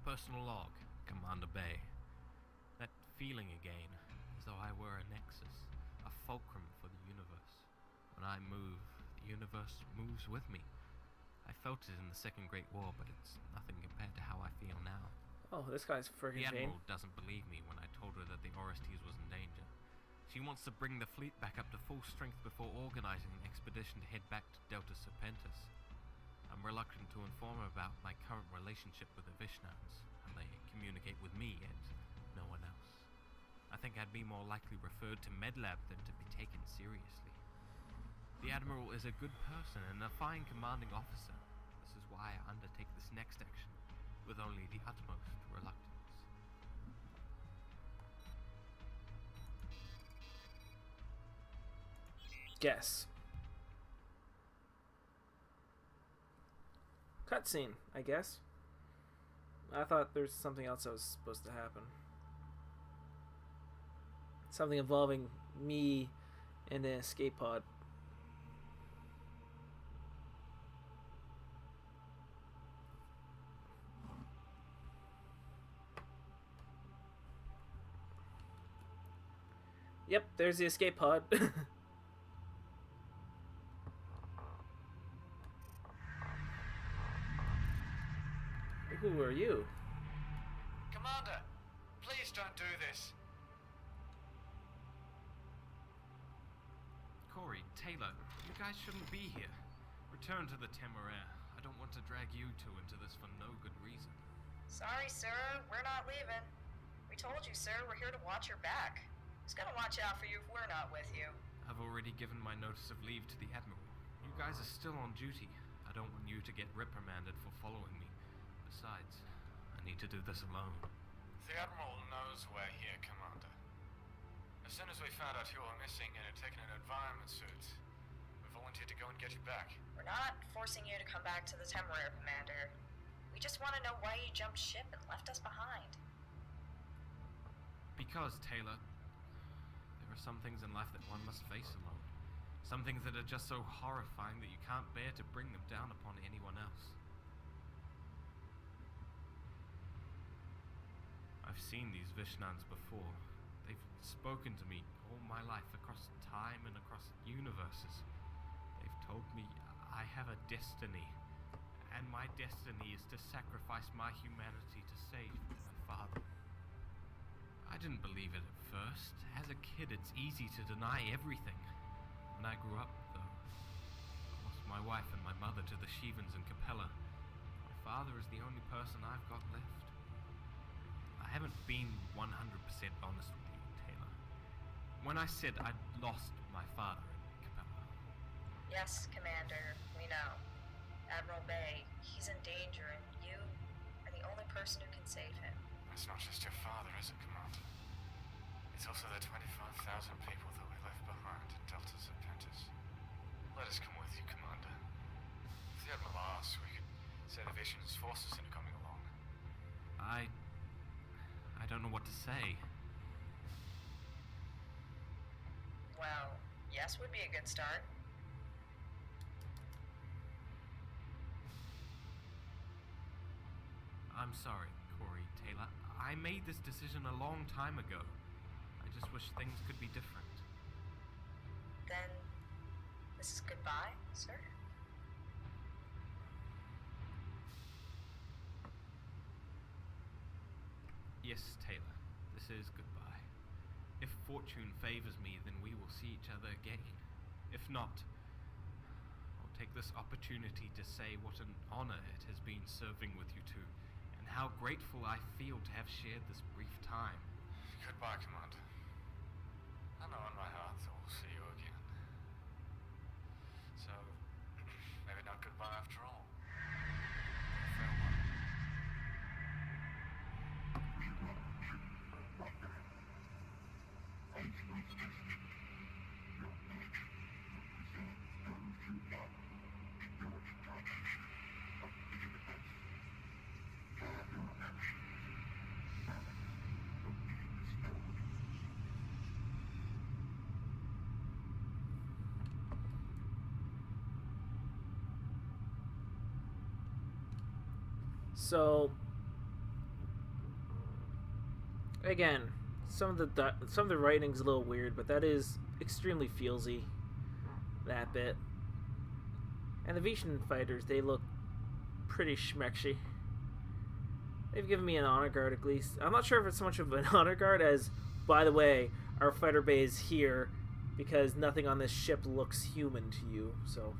Personal log, Commander Bay. That feeling again, as though I were a nexus, a fulcrum for the universe. When I move, the universe moves with me. I felt it in the Second Great War, but it's nothing compared to how I feel now. Oh, this guy's friggin' The Admiral vain. doesn't believe me when I told her that the Orestes was in danger. She wants to bring the fleet back up to full strength before organizing an expedition to head back to Delta Serpentis. I'm reluctant to inform her about my current relationship with the Vishnans, how they communicate with me and no one else. I think I'd be more likely referred to Medlab than to be taken seriously. The Admiral is a good person and a fine commanding officer. This is why I undertake this next action, with only the utmost reluctance. Guess. Cutscene, I guess. I thought there's something else that was supposed to happen. Something involving me and an escape pod. Yep, there's the escape pod. Who are you? Commander, please don't do this. Corey, Taylor, you guys shouldn't be here. Return to the Temeraire. I don't want to drag you two into this for no good reason. Sorry, sir. We're not leaving. We told you, sir, we're here to watch your back. Who's gonna watch out for you if we're not with you? I've already given my notice of leave to the Admiral. You guys are still on duty. I don't want you to get reprimanded for following me. Besides, I need to do this alone. The Admiral knows we're here, Commander. As soon as we found out you were missing and had taken an environment suit, we volunteered to go and get you back. We're not forcing you to come back to the Temeraire, Commander. We just want to know why you jumped ship and left us behind. Because, Taylor, there are some things in life that one must face alone. Some things that are just so horrifying that you can't bear to bring them down upon anyone else. I've seen these Vishnans before. They've spoken to me all my life across time and across universes. They've told me I have a destiny, and my destiny is to sacrifice my humanity to save my father. I didn't believe it at first. As a kid, it's easy to deny everything. When I grew up, though, I lost my wife and my mother to the Shivans in Capella. My father is the only person I've got left. I haven't been 100% honest with you, Taylor. When I said I'd lost my father in Capella. Yes, Commander, we know. Admiral Bay, he's in danger, and you are the only person who can save him. It's not just your father, is it, Commander? It's also the 25,000 people that we left behind in Delta Serpentis. Let us come with you, Commander. If the Admiral asks, we could say the Vision's forces into coming along. I don't know what to say. Well, yes would be a good start. I'm sorry, Corey, Taylor. I made this decision a long time ago. I just wish things could be different. Then, this is goodbye, sir? Yes, Taylor, this is goodbye. If fortune favors me, then we will see each other again. If not, I'll take this opportunity to say what an honor it has been serving with you two, and how grateful I feel to have shared this brief time. Goodbye, Commander. I know in my heart that we'll see you again. So, maybe not goodbye after all. Farewell. So, again, some of the writing's a little weird, but that is extremely feelsy. That bit. And the Vishan fighters, they look pretty schmexy. They've given me an honor guard at least. I'm not sure if it's so much of an honor guard as, by the way, our fighter bay is here because nothing on this ship looks human to you. So,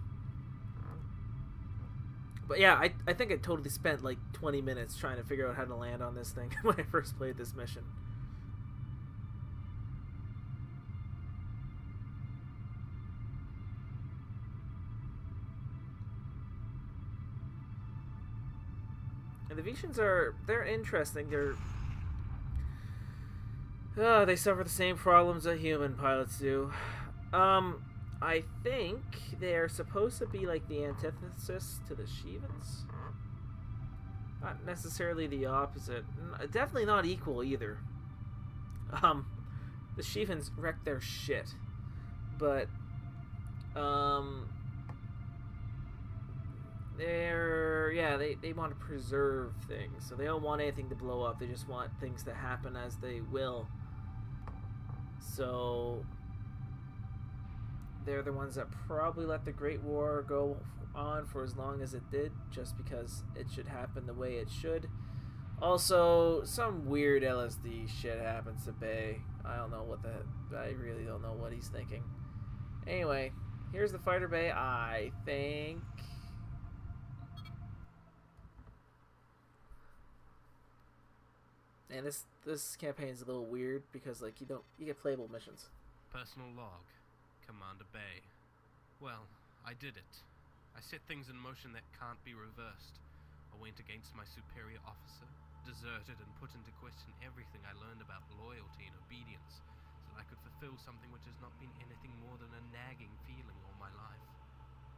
but yeah, I think I totally spent like 20 minutes trying to figure out how to land on this thing when I first played this mission. And the Vishans they're interesting. They suffer the same problems that human pilots do. I think they're supposed to be like the antithesis to the Shivans. Not necessarily the opposite. Definitely not equal either. The Shivans wreck their shit. But, they want to preserve things. So they don't want anything to blow up. They just want things to happen as they will. So they're the ones that probably let the Great War go on for as long as it did, just because it should happen the way it should. Also, some weird LSD shit happens to Bay. I really don't know what he's thinking. Anyway, here's the fighter bay, I think. And this campaign is a little weird because like you get playable missions. Personal log, Commander Bay. Well, I did it. I set things in motion that can't be reversed. I went against my superior officer, deserted and put into question everything I learned about loyalty and obedience, so that I could fulfill something which has not been anything more than a nagging feeling all my life.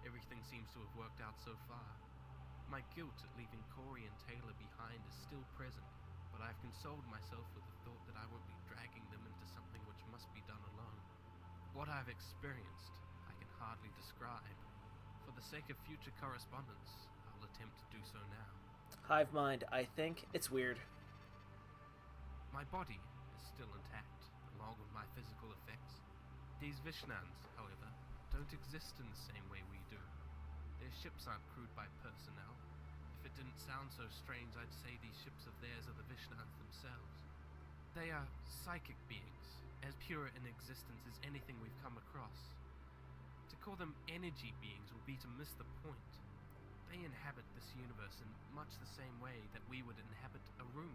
Everything seems to have worked out so far. My guilt at leaving Corey and Taylor behind is still present, but I've consoled myself with the thought that I won't be dragging them into something which must be done alone. What I've experienced, I can hardly describe. For the sake of future correspondence, I'll attempt to do so now. Hive mind, I think it's weird. My body is still intact, along with my physical effects. These Vishnans, however, don't exist in the same way we do. Their ships aren't crewed by personnel. If it didn't sound so strange, I'd say these ships of theirs are the Vishnans themselves. They are psychic beings, as pure in existence as anything we've come across. To call them energy beings would be to miss the point. They inhabit this universe in much the same way that we would inhabit a room.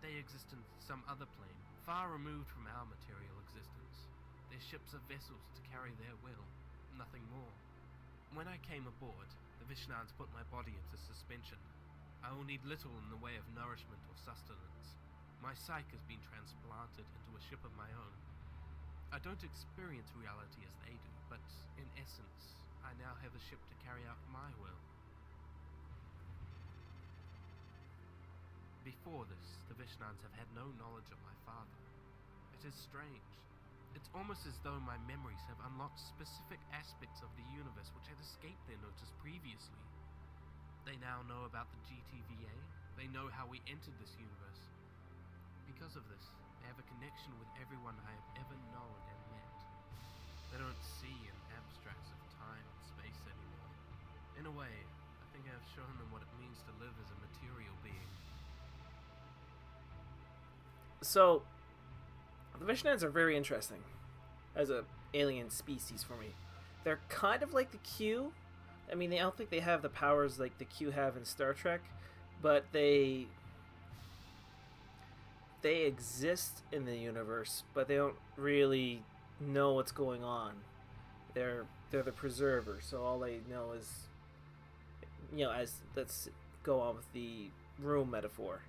They exist in some other plane, far removed from our material existence. Their ships are vessels to carry their will, nothing more. When I came aboard, the Vishnans put my body into suspension. I will need little in the way of nourishment or sustenance. My psyche has been transplanted into a ship of my own. I don't experience reality as they do, but in essence, I now have a ship to carry out my will. Before this, the Vishnans have had no knowledge of my father. It is strange. It's almost as though my memories have unlocked specific aspects of the universe which had escaped their notice previously. They now know about the GTVA. They know how we entered this universe. Because of this, they have a connection with everyone I have ever known and met. They don't see in abstracts of time and space anymore. In a way, I think I have shown them what it means to live as a material being. So, the Vishnans are very interesting as a alien species for me. They're kind of like the Q. I mean, I don't think they have the powers like the Q have in Star Trek, but they exist in the universe, but they don't really know what's going on. They're the preserver, so all they know is, as let's go on with the room metaphor.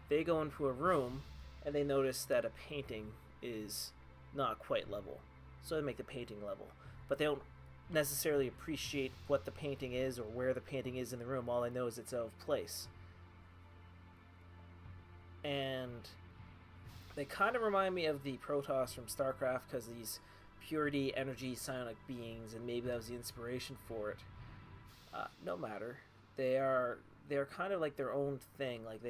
They go into a room and they notice that a painting is not quite level, so they make the painting level, but they don't necessarily appreciate what the painting is or where the painting is in the room. All they know is it's out of place. And they kind of remind me of the Protoss from StarCraft because these purity, energy, psionic beings, and maybe that was the inspiration for it. No matter, they're kind of like their own thing. Like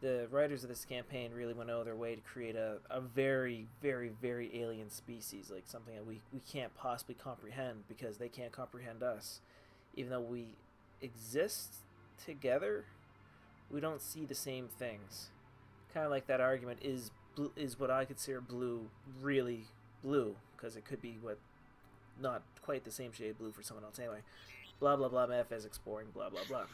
the writers of this campaign really went out of their way to create a very, very, very alien species, like something that we can't possibly comprehend because they can't comprehend us. Even though we exist together, we don't see the same things. Kind of like that argument, is what I consider blue really blue? Because it could be not quite the same shade of blue for someone else. Anyway, blah blah blah, metaphysics, boring, blah blah blah.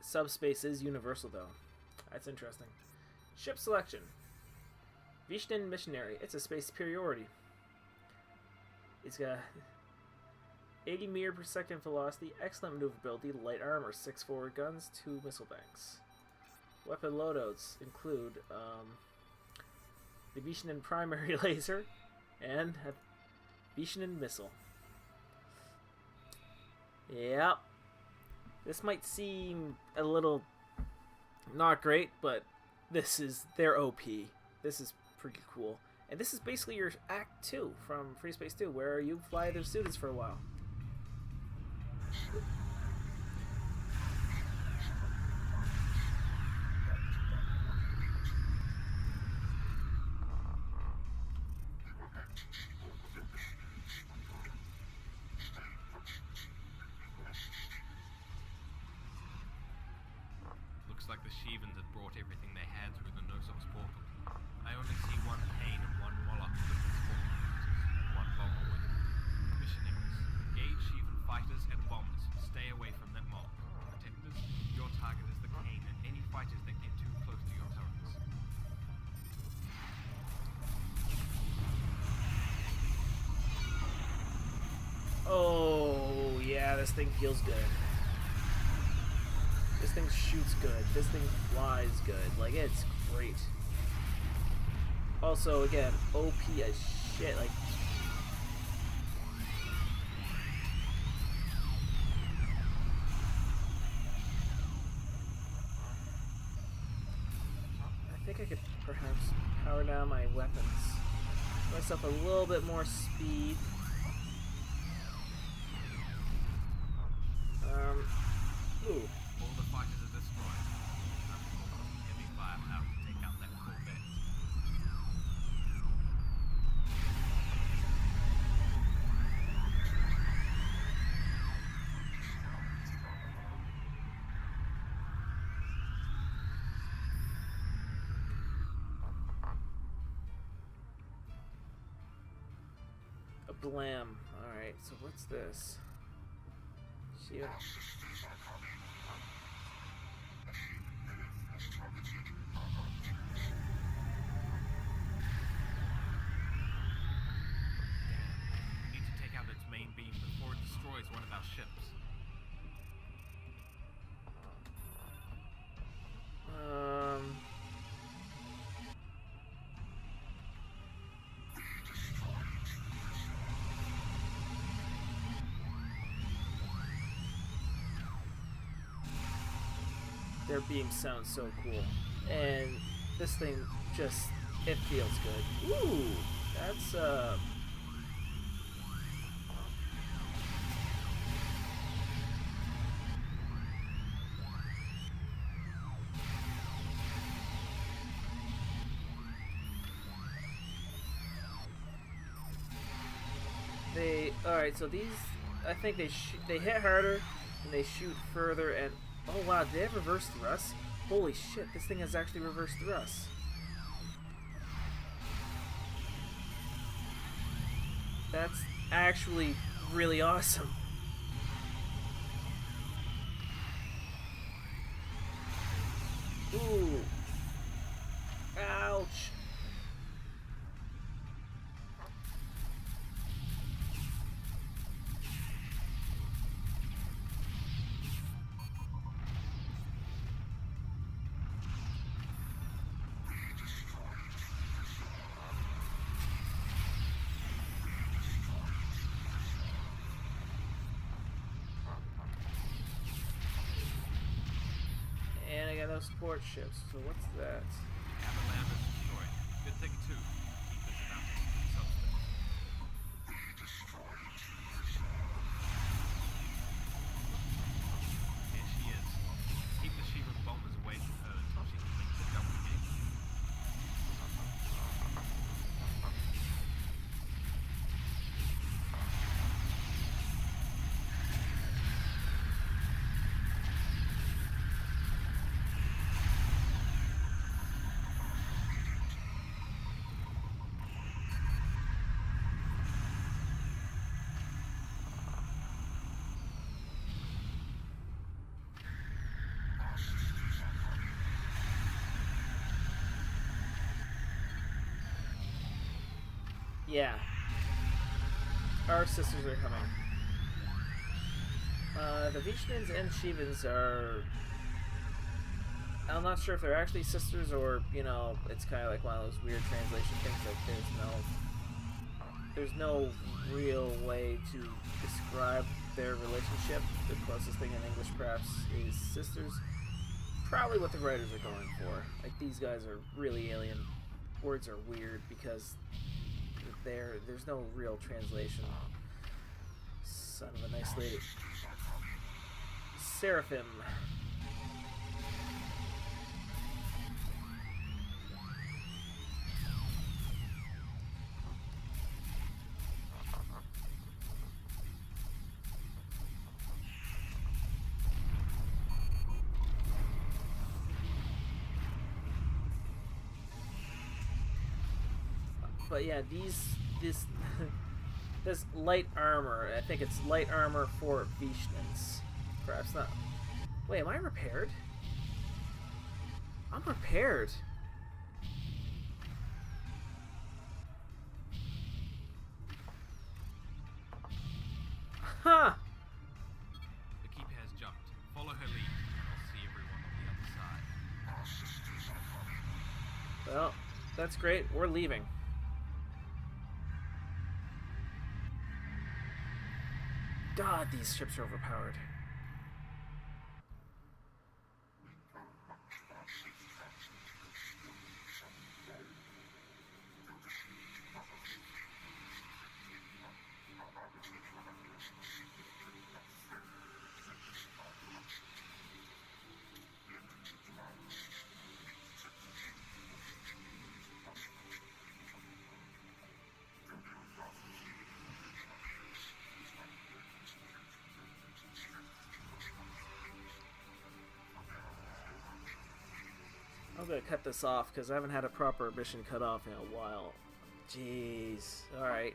Subspace is universal, though. That's interesting. Ship selection. Vishnan Missionary. It's a space superiority. It's got 80 meter per second velocity, excellent maneuverability, light armor, 6 forward guns, 2 missile banks. Weapon loadouts include the Vishnan primary laser and a Vishnan missile. Yep. This might seem a little not great, but they're OP. This is pretty cool. And this is basically your Act 2 from Freespace 2, where you fly their students for a while. Looks like the Shivans had brought everything they had through the Nosok's portal. I only see one Pain and one Moloch with its forces, one bomber with missionaries. Engage Shivan fighters and bombers. Stay away from that mob. Protectors, your target is the Pain and any fighters that get too close to your turrets. Oh, yeah, this thing feels good. This thing shoots good. This thing flies good. Like, it's great. Also, again, OP as shit. Like, I think I could perhaps power down my weapons. Give myself a little bit more speed. Ooh. All the fighters are destroyed. Heavy firepower to take out that Corvette. A blam. Alright, so what's this? Shield. We need to take out its main beam before it destroys one of our ships. Their beam sounds so cool. And this thing just, it feels good. Ooh, that's, Alright, so these, I think they hit harder and they shoot further. And oh wow, did they have reverse thrust? Holy shit, this thing has actually reverse thrust. That's actually really awesome. Ooh. Ouch. And I got no support ships, so what's that? Avalanche is destroyed. Good thing too. Keep this about substance. Here she is. Keep the Shiva's bombers away from her until she can make the double kick. Yeah. Our sisters are coming. The Vishnans and Shivans are... I'm not sure if they're actually sisters or, you know, it's kind of like one of those weird translation things. Like there's no real way to describe their relationship. The closest thing in English perhaps is sisters. Probably what the writers are going for. Like, these guys are really alien. Words are weird because there's no real translation. Son of a nice lady. Seraphim. But yeah, this light armor, I think it's light armor for Vishnans. Perhaps not. Wait, am I repaired? I'm repaired. Huh! The keeper has jumped. Follow her lead, and I'll see everyone on the other side. Well, that's great. We're leaving. God, these ships are overpowered. I'm gonna cut this off because I haven't had a proper mission cut off in a while. Jeez. Alright.